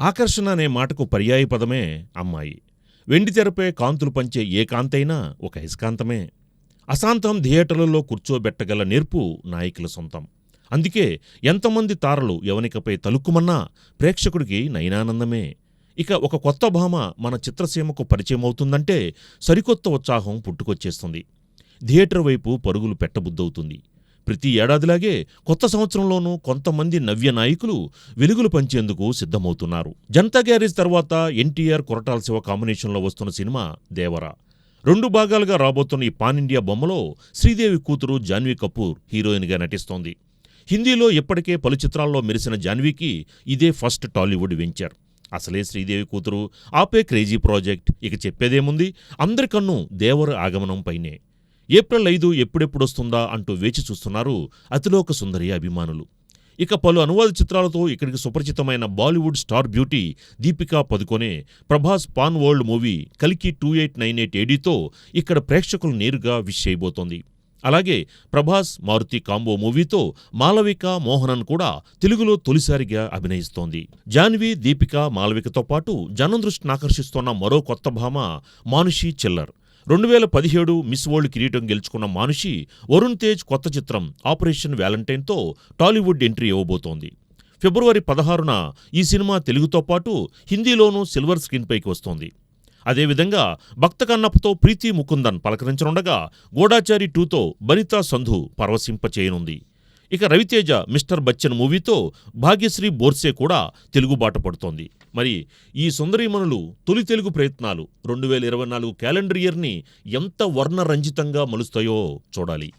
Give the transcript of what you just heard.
ఆకర్షణ అనే మాటకు పర్యాయపదమే అమ్మాయి. వెండితెరపై కాంతులు పంచే ఏ కాంతైనా ఒక అయస్కాంతమే. అశాంతం థియేటర్లలో కూర్చోబెట్టగల నేర్పు నాయకుల సొంతం. అందుకే ఎంతమంది తారలు యవనికపై తలుక్కుమన్నా ప్రేక్షకుడికి నయనానందమే. ఇక ఒక కొత్త భామ మన చిత్రసీమకు పరిచయమవుతుందంటే సరికొత్త ఉత్సాహం పుట్టుకొచ్చేస్తుంది. థియేటర్ వైపు పరుగులు పెట్టబుద్దవుతుంది. ప్రతి ఏడాదిలాగే కొత్త సంవత్సరంలోనూ కొంతమంది నవ్య నాయకులు వెలుగులు పంచేందుకు సిద్ధమవుతున్నారు. జనతా గ్యారేజ్ తర్వాత ఎన్టీఆర్ కొరటాల శివ కాంబినేషన్లో వస్తున్న సినిమా దేవరా. 2 భాగాలుగా రాబోతున్న ఈ పాన్ ఇండియా బొమ్మలో శ్రీదేవి కూతురు జాన్వీ కపూర్ హీరోయిన్గా నటిస్తోంది. హిందీలో ఇప్పటికే పలు చిత్రాల్లో మెరిసిన జాన్వీకి ఇదే ఫస్ట్ టాలీవుడ్ వెంచర్. అసలే శ్రీదేవి కూతురు, ఆపే క్రేజీ ప్రాజెక్ట్, ఇక చెప్పేదేముంది, అందరికన్ను దేవర ఆగమనం పైనే. ఏప్రిల్ 5 ఎప్పుడెప్పుడొస్తుందా అంటూ వేచి చూస్తున్నారు అతిలోక సుందరి అభిమానులు. ఇక పలు అనువాద చిత్రాలతో ఇక్కడికి సుపరిచితమైన Bollywood star beauty Deepika Padukone Prabhas pan world movie కల్కి 2898 ఏడీతో ఇక్కడ ప్రేక్షకులు నేరుగా విష్ చేయబోతోంది. అలాగే ప్రభాస్ మారుతి కాంబో మూవీతో మాలవిక మోహనన్ కూడా తెలుగులో తొలిసారిగా అభినయిస్తోంది. జాన్వీ, దీపిక, మాలవికతో పాటు జనం దృష్టిని ఆకర్షిస్తోన్న మరో కొత్త భామ మానుషి చిల్లర్. 2017 మిస్ వరల్డ్ కిరీటం గెలుచుకున్న మానుషి వరుణ్ తేజ్ కొత్త చిత్రం ఆపరేషన్ వ్యాలంటైన్తో టాలీవుడ్ ఎంట్రీ ఇవ్వబోతోంది. ఫిబ్రవరి 16న ఈ సినిమా తెలుగుతో పాటు హిందీలోనూ సిల్వర్ స్క్రీన్పైకి వస్తోంది. అదేవిధంగా భక్త కన్నప్పతో ప్రీతి ముకుందన్ పలకరించనుండగా గూఢాచారి 2తో బనితా సంధు పరవశింపచేయనుంది. ఇక రవితేజ మిస్టర్ బచ్చన్ మూవీతో భాగ్యశ్రీ బోర్సే కూడా తెలుగు బాట పడుతోంది. మరి ఈ సుందరీమణులు తొలి తెలుగు ప్రయత్నాలు 2024 క్యాలెండర్ ఇయర్ని ఎంత వర్ణరంజితంగా మలుస్తాయో చూడాలి.